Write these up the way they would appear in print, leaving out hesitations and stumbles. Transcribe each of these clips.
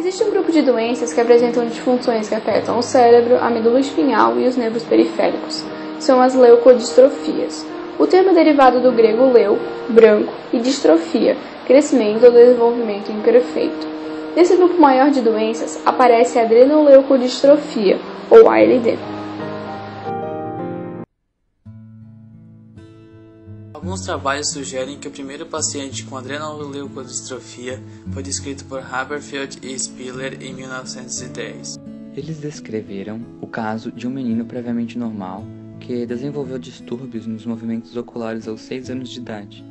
Existe um grupo de doenças que apresentam disfunções que afetam o cérebro, a medula espinhal e os nervos periféricos. São as leucodistrofias. O termo é derivado do grego leu, branco, e distrofia, crescimento ou desenvolvimento imperfeito. Nesse grupo maior de doenças aparece a adrenoleucodistrofia, ou ALD. Alguns trabalhos sugerem que o primeiro paciente com adrenoleucodistrofia foi descrito por Haberfield e Spiller em 1910. Eles descreveram o caso de um menino previamente normal que desenvolveu distúrbios nos movimentos oculares aos 6 anos de idade,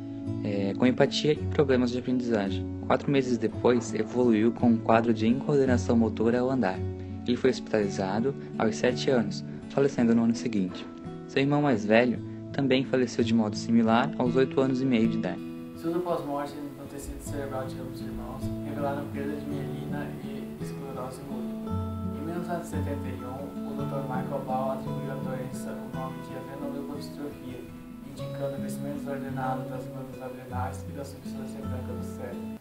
com empatia e problemas de aprendizagem. 4 meses depois, evoluiu com um quadro de incoordenação motora ao andar. Ele foi hospitalizado aos 7 anos, falecendo no ano seguinte. Seu irmão mais velho também faleceu de modo similar aos 8 anos e meio de idade. Estudo pós-morte no tecido cerebral de ambos irmãos revelaram perda de mielina e esclerose múltipla. Em 1971, o Dr. Michael Ball atribuiu à doença o nome de adrenoleucodistrofia, indicando o crescimento desordenado das glândulas adrenais e da substância branca do cérebro.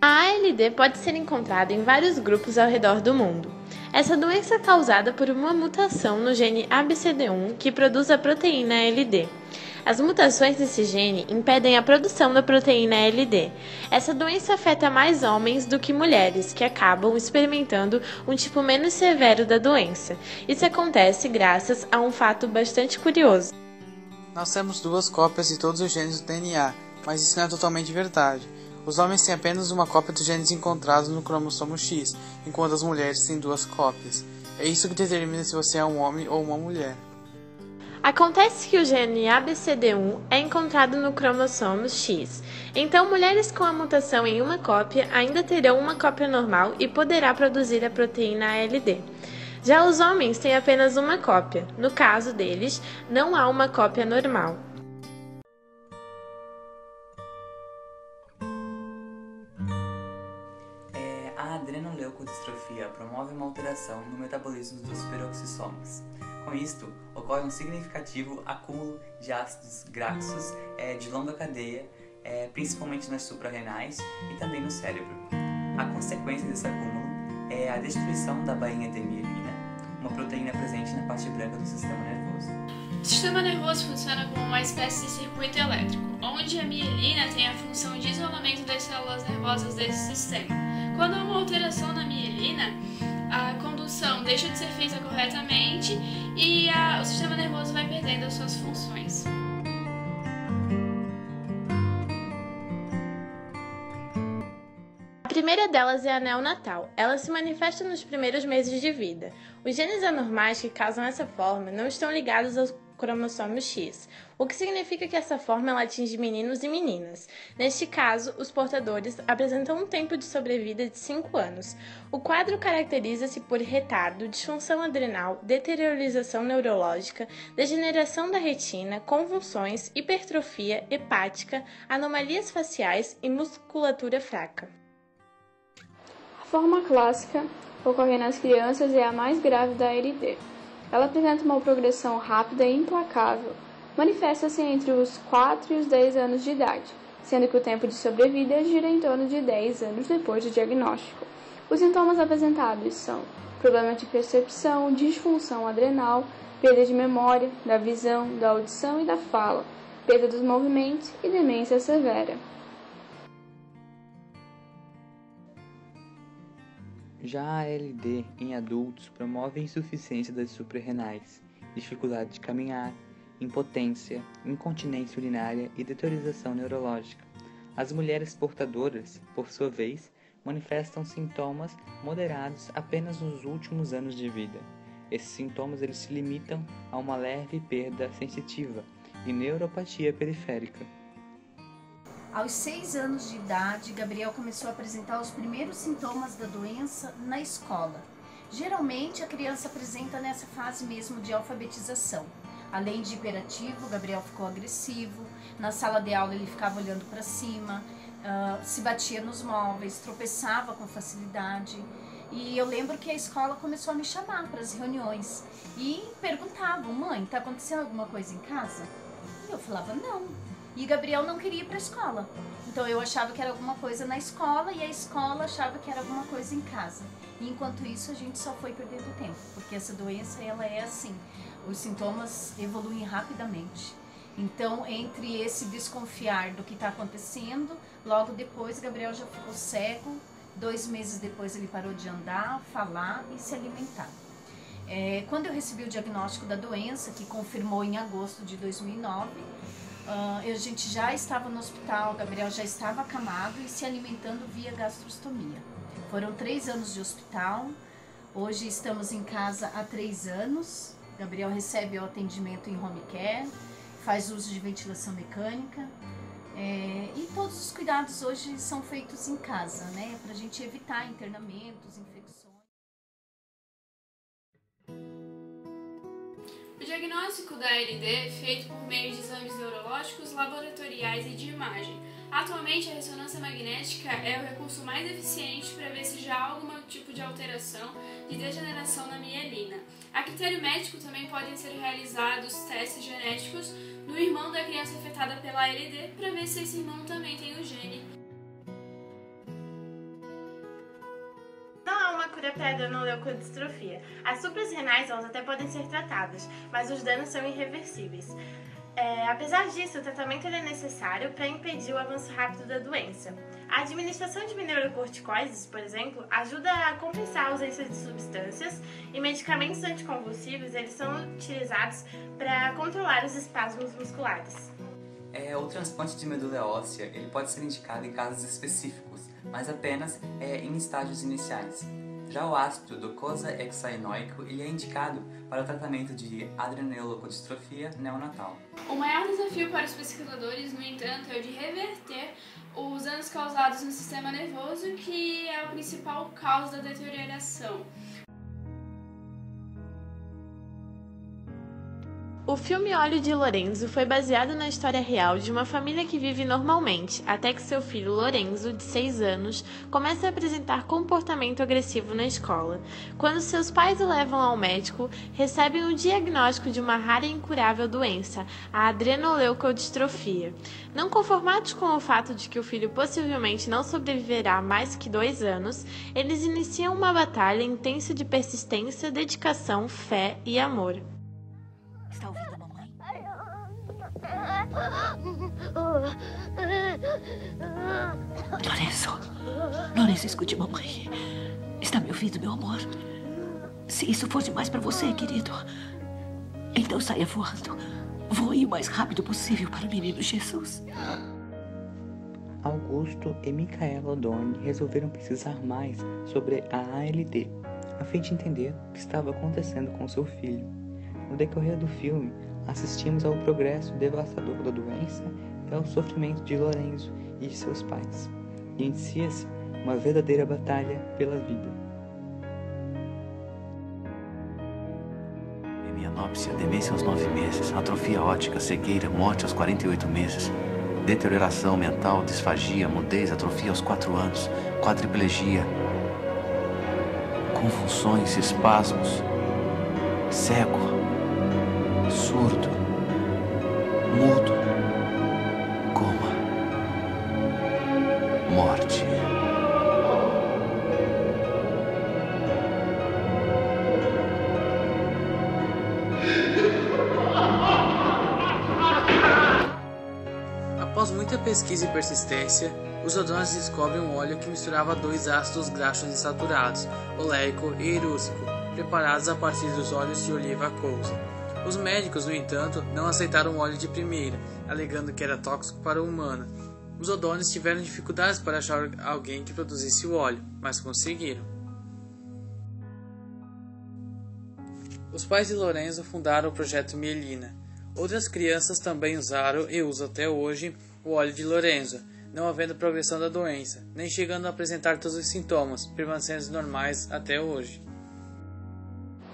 A ALD pode ser encontrada em vários grupos ao redor do mundo. Essa doença é causada por uma mutação no gene ABCD1 que produz a proteína ALD. As mutações desse gene impedem a produção da proteína ALD. Essa doença afeta mais homens do que mulheres, que acabam experimentando um tipo menos severo da doença. Isso acontece graças a um fato bastante curioso. Nós temos 2 cópias de todos os genes do DNA, mas isso não é totalmente verdade. Os homens têm apenas uma cópia dos genes encontrados no cromossomo X, enquanto as mulheres têm 2 cópias. É isso que determina se você é um homem ou uma mulher. Acontece que o gene ABCD1 é encontrado no cromossomo X, então mulheres com a mutação em uma cópia ainda terão uma cópia normal e poderá produzir a proteína ALD. Já os homens têm apenas uma cópia, no caso deles, não há uma cópia normal. A adrenoleucodistrofia promove uma alteração no metabolismo dos peroxissomas. Com isto, ocorre um significativo acúmulo de ácidos graxos de longa cadeia, principalmente nas suprarrenais e também no cérebro. A consequência desse acúmulo é a destruição da bainha de mielina, uma proteína presente na parte branca do sistema nervoso. O sistema nervoso funciona como uma espécie de circuito elétrico, onde a mielina tem a função de isolamento das células nervosas desse sistema. Quando há uma alteração na mielina, a condução deixa de ser feita corretamente e o sistema nervoso vai perdendo as suas funções. A primeira delas é a neonatal. Ela se manifesta nos primeiros meses de vida. Os genes anormais que causam essa forma não estão ligados ao cromossomo X, o que significa que essa forma ela atinge meninos e meninas. Neste caso, os portadores apresentam um tempo de sobrevida de 5 anos. O quadro caracteriza-se por retardo, disfunção adrenal, deteriorização neurológica, degeneração da retina, convulsões, hipertrofia hepática, anomalias faciais e musculatura fraca. A forma clássica, ocorre nas crianças, é a mais grave da ALD. Ela apresenta uma progressão rápida e implacável. Manifesta-se entre os 4 e os 10 anos de idade, sendo que o tempo de sobrevida gira em torno de 10 anos depois do diagnóstico. Os sintomas apresentados são problema de percepção, disfunção adrenal, perda de memória, da visão, da audição e da fala, perda dos movimentos e demência severa. Já a ALD em adultos promove a insuficiência das suprarrenais, dificuldade de caminhar, impotência, incontinência urinária e deteriorização neurológica. As mulheres portadoras, por sua vez, manifestam sintomas moderados apenas nos últimos anos de vida. Esses sintomas eles se limitam a uma leve perda sensitiva e neuropatia periférica. Aos 6 anos de idade, Gabriel começou a apresentar os primeiros sintomas da doença na escola. Geralmente, a criança apresenta nessa fase mesmo de alfabetização. Além de hiperativo, Gabriel ficou agressivo, na sala de aula ele ficava olhando para cima, se batia nos móveis, tropeçava com facilidade. E eu lembro que a escola começou a me chamar para as reuniões e perguntavam: mãe, está acontecendo alguma coisa em casa? E eu falava: não. E Gabriel não queria ir para a escola. Então eu achava que era alguma coisa na escola e a escola achava que era alguma coisa em casa. E enquanto isso a gente só foi perdendo tempo, porque essa doença ela é assim, os sintomas evoluem rapidamente. Então entre esse desconfiar do que está acontecendo, logo depois Gabriel já ficou cego, 2 meses depois ele parou de andar, falar e se alimentar. Quando eu recebi o diagnóstico da doença, que confirmou em agosto de 2009, a gente já estava no hospital, Gabriel já estava acamado e se alimentando via gastrostomia. Foram 3 anos de hospital, hoje estamos em casa há 3 anos, Gabriel recebe o atendimento em home care, faz uso de ventilação mecânica e todos os cuidados hoje são feitos em casa, né, para a gente evitar internamentos, infecções. O diagnóstico da ALD é feito por meio de exames neurológicos, laboratoriais e de imagem. Atualmente, a ressonância magnética é o recurso mais eficiente para ver se já há algum tipo de alteração de degeneração na mielina. A critério médico também podem ser realizados testes genéticos no irmão da criança afetada pela ALD para ver se esse irmão também tem o gene. Para a adrenoleucodistrofia. As suprarrenais elas até podem ser tratadas, mas os danos são irreversíveis. Apesar disso, o tratamento é necessário para impedir o avanço rápido da doença. A administração de minerocorticoides, por exemplo, ajuda a compensar a ausência de substâncias e medicamentos anticonvulsivos eles são utilizados para controlar os espasmos musculares. O transplante de medula óssea ele pode ser indicado em casos específicos, mas apenas em estágios iniciais. Já o ácido docosahexaenoico ele é indicado para o tratamento de adrenoleucodistrofia neonatal. O maior desafio para os pesquisadores, no entanto, é o de reverter os danos causados no sistema nervoso, que é a principal causa da deterioração. O filme Olho de Lorenzo foi baseado na história real de uma família que vive normalmente, até que seu filho Lorenzo, de 6 anos, começa a apresentar comportamento agressivo na escola. Quando seus pais o levam ao médico, recebem o diagnóstico de uma rara e incurável doença, a adrenoleucodistrofia. Não conformados com o fato de que o filho possivelmente não sobreviverá mais que 2 anos, eles iniciam uma batalha intensa de persistência, dedicação, fé e amor. Está ouvindo a mamãe? Lorenzo, escute mamãe. Está me ouvindo, meu amor? Se isso for demais para você, querido, então saia voando. Voe o mais rápido possível para o menino Jesus. Augusto e Micaela Odoni resolveram pesquisar mais sobre a ALD, a fim de entender o que estava acontecendo com seu filho. No decorrer do filme, assistimos ao progresso devastador da doença e ao sofrimento de Lorenzo e de seus pais. E inicia-se uma verdadeira batalha pela vida. Hemianópsia, demência aos 9 meses, atrofia óptica, cegueira, morte aos 48 meses, deterioração mental, disfagia, mudez, atrofia aos 4 anos, quadriplegia, convulsões, espasmos, cego, surdo, mudo, coma, morte. Após muita pesquisa e persistência, os Odonis descobrem um óleo que misturava 2 ácidos graxos insaturados, oleico e erúcico, preparados a partir dos óleos de oliva cousa. Os médicos, no entanto, não aceitaram o óleo de primeira, alegando que era tóxico para o humano. Os Odonis tiveram dificuldades para achar alguém que produzisse o óleo, mas conseguiram. Os pais de Lorenzo fundaram o projeto Mielina. Outras crianças também usaram e usam até hoje o óleo de Lorenzo, não havendo progressão da doença, nem chegando a apresentar todos os sintomas, permanecendo normais até hoje.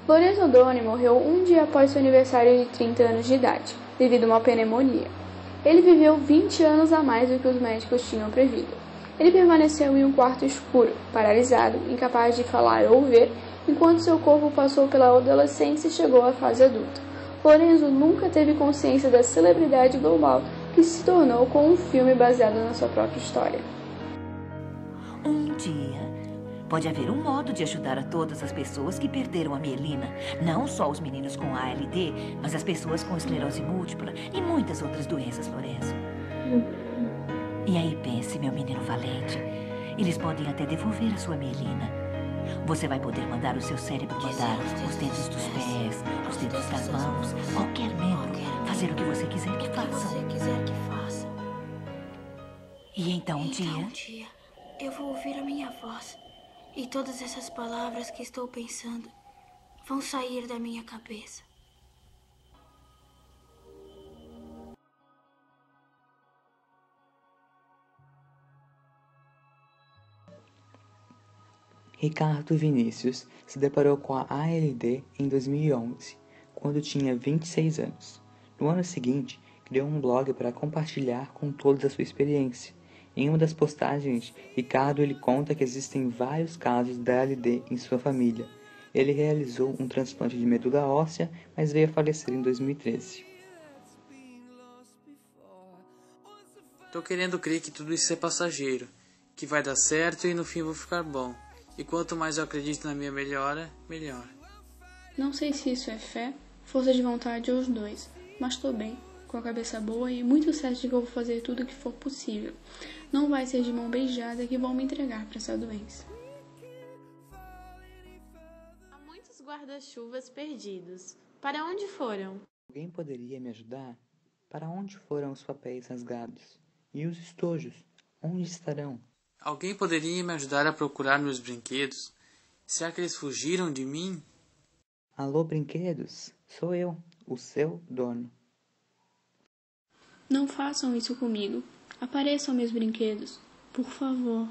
Lorenzo Odoni morreu um dia após seu aniversário de 30 anos de idade, devido a uma pneumonia. Ele viveu 20 anos a mais do que os médicos tinham previsto. Ele permaneceu em um quarto escuro, paralisado, incapaz de falar ou ver, enquanto seu corpo passou pela adolescência e chegou à fase adulta. Lorenzo nunca teve consciência da celebridade global que que se tornou com um filme baseado na sua própria história. Um dia, pode haver um modo de ajudar a todas as pessoas que perderam a mielina. Não só os meninos com ALD, mas as pessoas com esclerose múltipla e muitas outras doenças, Lourenço. E aí pense, meu menino valente, eles podem até devolver a sua mielina. Você vai poder mandar o seu cérebro mandar os dedos dos pés, os dedos das mãos, qualquer membro, fazer o que você quiser que faça. E então um dia, eu vou ouvir a minha voz e todas essas palavras que estou pensando vão sair da minha cabeça. Ricardo Vinícius se deparou com a ALD em 2011, quando tinha 26 anos. No ano seguinte, criou um blog para compartilhar com todos a sua experiência. Em uma das postagens, Ricardo conta que existem vários casos da ALD em sua família. Ele realizou um transplante de medula óssea, mas veio a falecer em 2013. Tô querendo crer que tudo isso é passageiro, que vai dar certo e no fim vou ficar bom. E quanto mais eu acredito na minha melhora, melhor. Não sei se isso é fé, força de vontade ou os dois, mas tô bem, com a cabeça boa e muito certo de que eu vou fazer tudo o que for possível. Não vai ser de mão beijada que vão me entregar para essa doença. Há muitos guarda-chuvas perdidos. Para onde foram? Alguém poderia me ajudar? Para onde foram os papéis rasgados? E os estojos? Onde estarão? Alguém poderia me ajudar a procurar meus brinquedos? Será que eles fugiram de mim? Alô, brinquedos? Sou eu, o seu dono. Não façam isso comigo. Apareçam meus brinquedos, por favor.